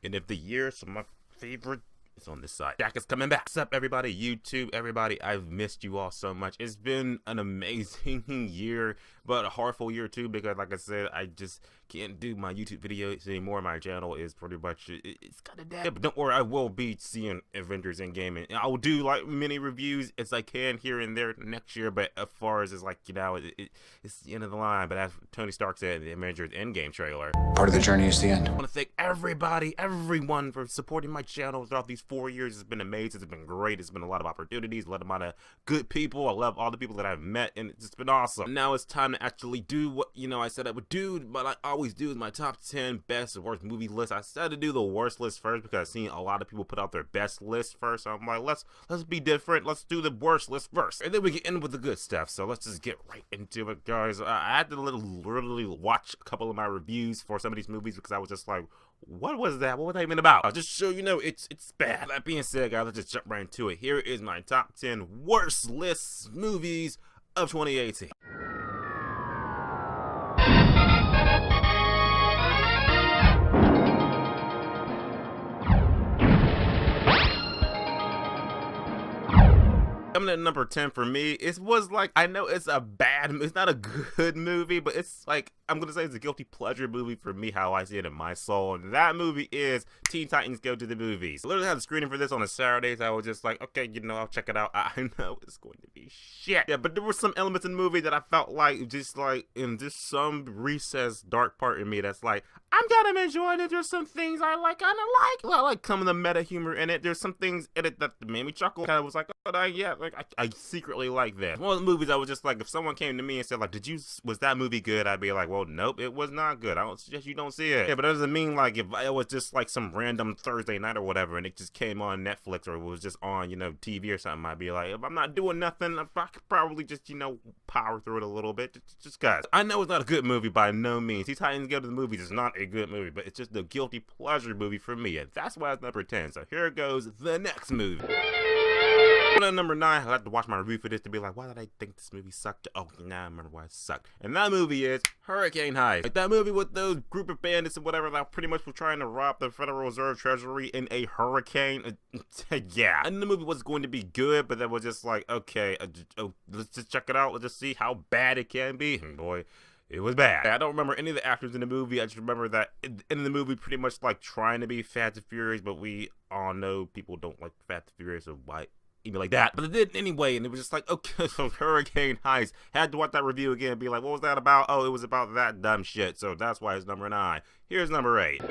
And if the year, some of my favorite is on this side. Jack is coming back. What's up, everybody? YouTube, everybody. I've missed you all so much. It's been an amazing year, but a heartful year too, because like I said, I just can't do my YouTube videos anymore. My channel is pretty much, it's kind of dead. But don't worry, I will be seeing Avengers Endgame, and I will do like many reviews as I can here and there next year. But as far as it's like, you know, it's the end of the line. But as Tony Stark said in the Avengers Endgame trailer, part of the journey is the end. I want to thank everyone for supporting my channel throughout these 4 years. It's been amazing. It's been great. It's been a lot of opportunities, a lot of good people. I love all the people that I've met, and it's just been awesome. Now it's time to actually do what, you know, I said I would do, but I always do is my top 10 best and worst movie list. I said to do the worst list first because I've seen a lot of people put out their best list first. So I'm like, let's be different. Let's do the worst list first, and then we get in with the good stuff. So let's just get right into it, guys. I had to literally watch a couple of my reviews for some of these movies because I was just like, what was that? What was that even about? I'll just show you know it's bad. That being said, guys, let's just jump right into it. Here is my top 10 worst lists movies of 2018. Coming at number 10 for me, it was like, I know it's not a good movie, but it's like, I'm gonna say it's a guilty pleasure movie for me, how I see it in my soul. And that movie is Teen Titans Go to the Movies. I literally had a screening for this on a Saturdays. I was just like, okay, you know, I'll check it out. I know it's going to be shit. Yeah, but there were some elements in the movie that I felt like, just like, in just some recessed dark part in me that's like, I'm kind of enjoying it. There's some things I like, kind of like. I like some of the meta humor in it. There's some things in it that made me chuckle. Kind of was like, oh, yeah, like I secretly like that. One of the movies I was just like, if someone came to me and said like, was that movie good? I'd be like, well, nope, it was not good. I don't suggest you don't see it. Yeah, but that doesn't mean like if it was just like some random Thursday night or whatever, and it just came on Netflix or it was just on, you know, TV or something, I'd be like, if I'm not doing nothing, I could probably just, you know, power through it a little bit. Just guys, I know it's not a good movie by no means. Teen Titans Go to the Movies is not a good movie, but it's just a guilty pleasure movie for me, and that's why it's number 10. So here goes the next movie. At number 9, I had to watch my review for this to be like, why did I think this movie sucked? Oh, now I remember why it sucked. And that movie is Hurricane Heist. Like that movie with those group of bandits and whatever that pretty much were trying to rob the Federal Reserve Treasury in a hurricane. Yeah. And the movie was going to be good, but that was just like, okay, let's just check it out. Let's just see how bad it can be. And boy, it was bad. I don't remember any of the actors in the movie. I just remember that in the movie pretty much like trying to be Fast and Furious, but we all know people don't like Fast and Furious, so why even like that? But it did anyway, and it was just like, okay, so Hurricane Heist. Had to watch that review again and be like, what was that about? Oh, it was about that dumb shit. So that's why it's number 9. Here's number 8.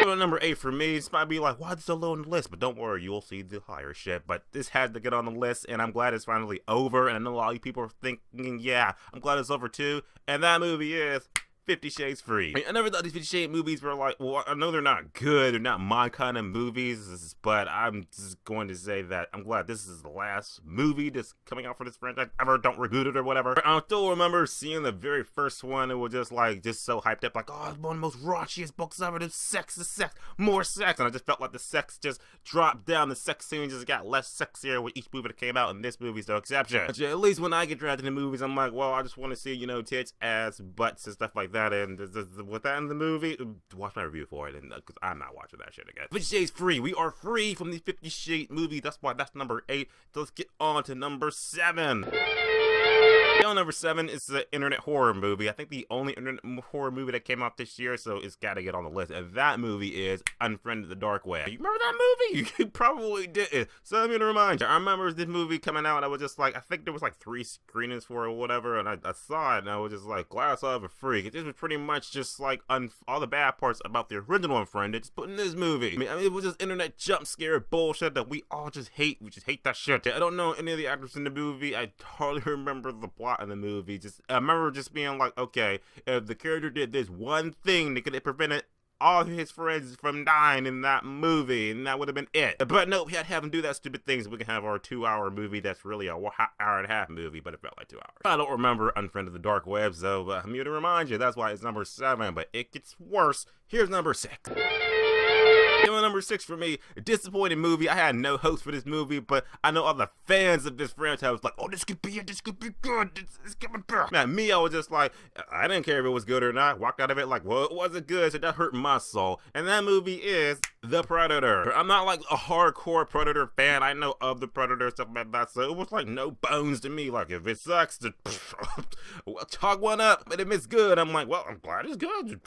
Number 8 for me, this might be like, why is it so low on the list? But don't worry, you'll see the higher shit. But this had to get on the list, and I'm glad it's finally over. And I know a lot of you people are thinking, yeah, I'm glad it's over too. And that movie is 50 Shades Free. I never thought these 50 Shades movies were like, well, I know they're not good, they're not my kind of movies, but I'm just going to say that I'm glad this is the last movie that's coming out for this franchise ever. Don't reboot it or whatever. I still remember seeing the very first one. It was just like, just so hyped up, like, oh, it's one of the most raunchiest books ever. There's sex, more sex. And I just felt like the sex just dropped down. The sex scene just got less sexier with each movie that came out, and this movie's no exception. But yeah, at least when I get drafted in movies, I'm like, well, I just want to see, you know, tits, ass, butts, and stuff like that. And with that in the movie, watch my review for it, and because I'm not watching that shit again. 50 Shades Free. We are free from these 50 Shades movies. That's why that's number 8. So let's get on to number 7. Number 7 is the internet horror movie. I think the only internet horror movie that came out this year, so it's got to get on the list. And that movie is Unfriended the Dark Web. You remember that movie? You probably did. So I'm gonna remind you. I remember this movie coming out, and I was just like, I think there was like 3 screenings for it or whatever, and I saw it, and I was just like, glad I saw it for free. This was pretty much just like all the bad parts about the original Unfriended, just put in this movie. I mean, it was just internet jump scare bullshit that we all just hate. We just hate that shit. I don't know any of the actors in the movie. I hardly remember the plot in the movie. I remember just being like, okay, if the character did this one thing, they could have prevented all of his friends from dying in that movie, and that would have been it. But nope, we had to have him do that stupid thing so we can have our 2-hour movie that's really a hour and a half movie, but it felt like 2 hours. I don't remember Unfriended the Dark Web, so I'm here to remind you, that's why it's number 7, but it gets worse. Here's number 6. number 6 for me, a disappointing movie. I had no hopes for this movie, but I know all the fans of this franchise was like, oh, this could be it, this could be good, this could be good. Now, me, I was just like, I didn't care if it was good or not. Walked out of it like, well, it wasn't good, so that hurt my soul. And that movie is The Predator. I'm not like a hardcore Predator fan. I know of The Predator, stuff like that, so it was like no bones to me. Like, if it sucks, then well, chalk one up. But if it's good, I'm like, well, I'm glad it's good.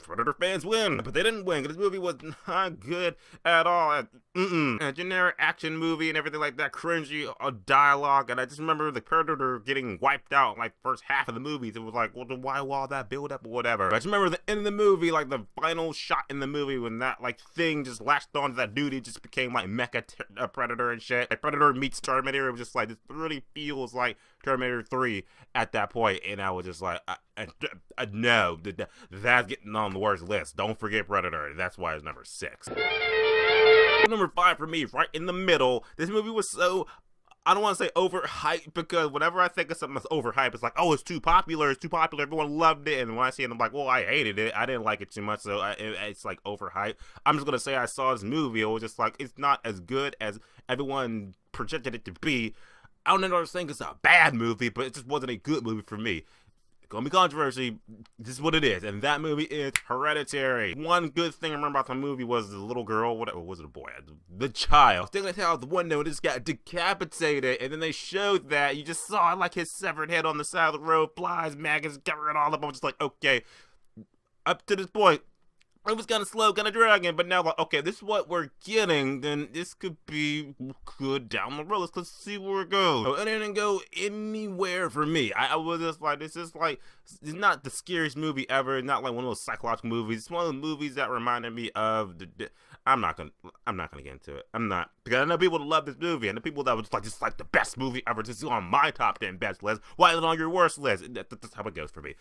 Predator fans win. But they didn't win, because this movie was not good at all. A generic action movie and everything like that, cringy dialogue, and I just remember the Predator getting wiped out like first half of the movies. It was like, well, why all that build up or whatever. But I just remember the end of the movie, like the final shot in the movie when that like thing just latched onto that dude, it just became like mecha Predator and shit. Like Predator meets Terminator. It was just like, this really feels like Terminator 3 at that point, and I was just like, no, that's getting on the worst list. Don't forget Predator. That's why it's number 6. Number 5 for me, right in the middle. This movie was so, I don't want to say overhyped, because whenever I think of something that's overhyped, it's like, oh, it's too popular, everyone loved it. And when I see it, I'm like, well, I hated it, I didn't like it too much, so it's like overhyped. I'm just gonna say I saw this movie, it was just like, it's not as good as everyone projected it to be. I don't know what I'm saying, it's a bad movie, but it just wasn't a good movie for me. Gonna be controversy, this is what it is, and that movie is Hereditary. One good thing I remember about the movie was the little girl, what was it, a boy? The child sticking his head out the window and just got decapitated, and then they showed that, you just saw like his severed head on the side of the road, flies, maggots, covering all up. I was just like, okay, up to this point, it was kind of slow, kind of dragging, but now like, okay, this is what we're getting, then this could be good down the road. Let's see where it goes. So it didn't go anywhere for me. I was just like, this is like, it's not the scariest movie ever. It's not like one of those psychological movies. It's one of the movies that reminded me of I'm not gonna get into it. I'm not, because I know people that love this movie, and the people that was like, this is like the best movie ever. This is on my top 10 best list. Why is it on your worst list? That's how it goes for me.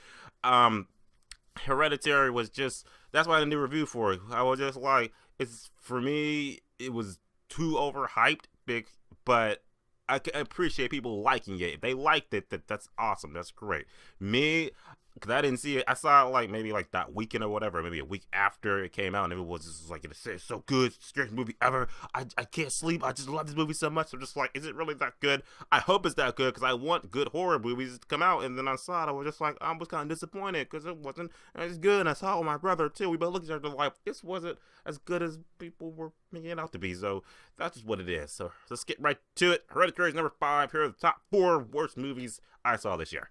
Hereditary was just, that's why I didn't do a review for it. I was just like, it's, for me, it was too overhyped, big, but I can appreciate people liking it. If they liked it, that's awesome, that's great. Me, because I didn't see it, I saw it like maybe like that weekend or whatever, maybe a week after it came out, and it was just like, it's so good, it's the scariest movie ever, I can't sleep, I just love this movie so much. I'm just like, is it really that good? I hope it's that good, because I want good horror movies to come out, and then I saw it, I was just like, I was kind of disappointed, because it wasn't as good, and I saw it with my brother too, we both looked at each other like, this wasn't as good as people were making it out to be, so that's just what it is. So let's get right to it. Hereditary is number 5, here are the top 4 worst movies I saw this year.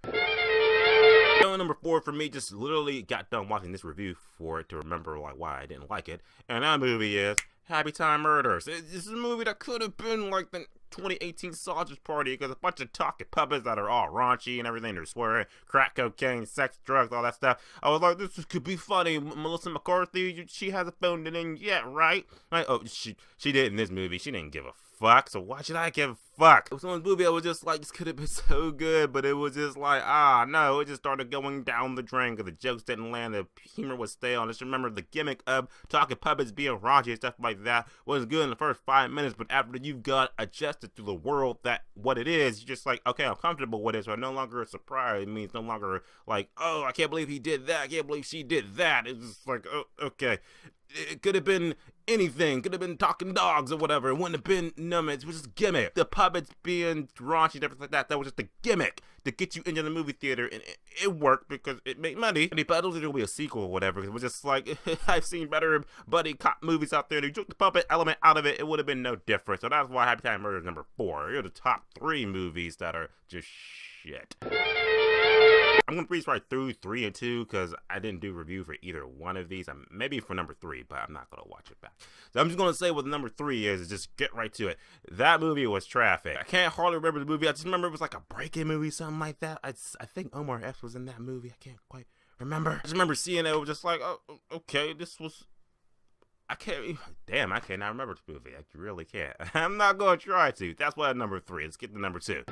Number 4 for me, just literally got done watching this review for it to remember like why I didn't like it, and that movie is Happy Time Murders. This is a movie that could have been like the 2018 Sausage Party, because a bunch of talking puppets that are all raunchy and everything, they're swearing, crack cocaine, sex, drugs, all that stuff. I was like, this could be funny. Melissa McCarthy, she has a phone in, yeah, right? Like, oh, she did in this movie, she didn't give a fuck, so why should I give a fuck? It was one movie I was just like, this could have been so good, but it was just like, no, it just started going down the drain, because the jokes didn't land, the humor was stale. I just remember the gimmick of talking puppets being raunchy and stuff like that was good in the first 5 minutes, but after you've got adjusted to the world that what it is, you're just like, okay, I'm comfortable with it, so it's no longer a surprise. It means no longer like, oh, I can't believe he did that, I can't believe she did that. It's just like, oh, okay. It could have been anything, could have been talking dogs or whatever, it wouldn't have been it was just gimmick. The puppets being raunchy and everything like that was just a gimmick to get you into the movie theater, and it worked because it made money. And I don't think there'll be a sequel or whatever, it was just like, I've seen better buddy cop movies out there, and you took the puppet element out of it, it would have been no different. So that's why Happy Time Murder is number 4. Here are the top 3 movies that are just shit. I'm going to breeze right through 3 and 2, because I didn't do a review for either one of these. Maybe for number 3, but I'm not going to watch it back. So I'm just going to say what number 3 is, just get right to it. That movie was Traffic. I can't hardly remember the movie. I just remember it was like a break-in movie, something like that. I think Omar Epps was in that movie. I can't quite remember. I just remember seeing it. It was just like, oh, okay, this was... I cannot remember this movie. I really can't. I'm not going to try to. That's why number 3. Let's get to number 2.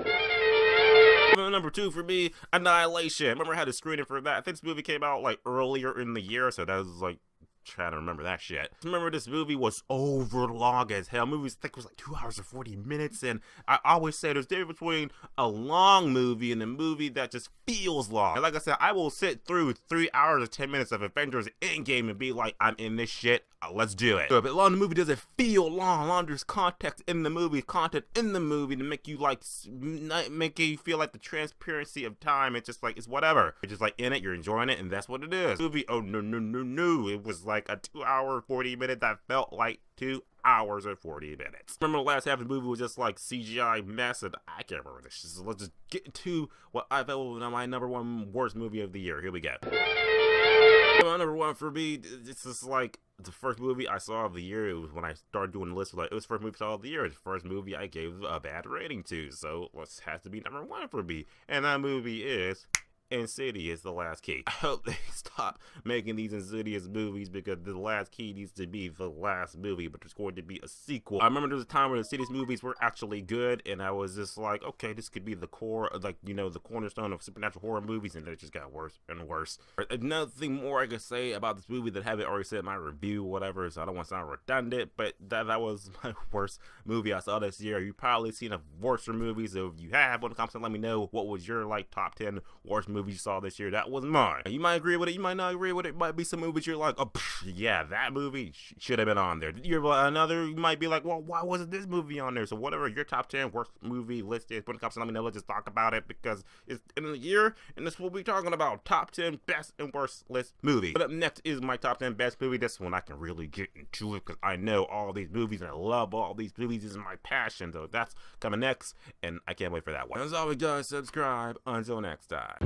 Number 2 for me, Annihilation. Remember I had a screening for that. I think this movie came out like earlier in the year, so that was like trying to remember that shit. Remember, this movie was over long as hell. Movies, I think, was like 2 hours and 40 minutes, and I always say there's a difference between a long movie and a movie that just feels long. And like I said, I will sit through 3 hours or 10 minutes of Avengers Endgame and be like, I'm in this shit, let's do it. But long, the movie doesn't feel long. There's context in the movie, content in the movie to make you like, make you feel like the transparency of time. It's just like, it's whatever. You're just like in it, you're enjoying it, and that's what it is. Movie, oh no. It was like a 2 hour 40 minute that felt like 2 hours and 40 minutes. Remember, the last half of the movie was just like CGI mess, and I can't remember this. So let's just get into what I felt was my #1 worst movie of the year. Here we go. My #1 for me, it's just like the first movie I saw of the year. It was when I started doing the list. Like, it was the first movie I saw of the year. It's the first movie I gave a bad rating to. So it has to be #1 for me. And that movie is Insidious: The Last Key. I hope they stop making these Insidious movies, because The Last Key needs to be the last movie, but there's going to be a sequel. I remember there was a time where the Insidious movies were actually good, and I was just like, okay, this could be the core, like, you know, the cornerstone of supernatural horror movies, and then it just got worse and worse. Another thing more I could say about this movie that I haven't already said in my review, whatever, so I don't want to sound redundant, but that was my worst movie I saw this year. You've probably seen a worse movies, so if you have, in the comments, let me know what was your, like, top 10 worst movies you saw this year. That was mine. You might agree with it, you might not agree with it. Might be some movies you're like, oh yeah, that movie should have been on there. You're another, you might be like, well, why wasn't this movie on there? So whatever your top 10 worst movie list is, put in the comments and let me know. Let's just talk about it, because it's in the year, and this will be talking about top 10 best and worst list movies. But up next is my top 10 best movie. This one I can really get into it, because I know all these movies and I love all these movies. This is my passion, so that's coming next, and I can't wait for that one. As always, guys, subscribe. Until next time.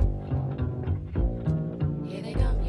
Here they come.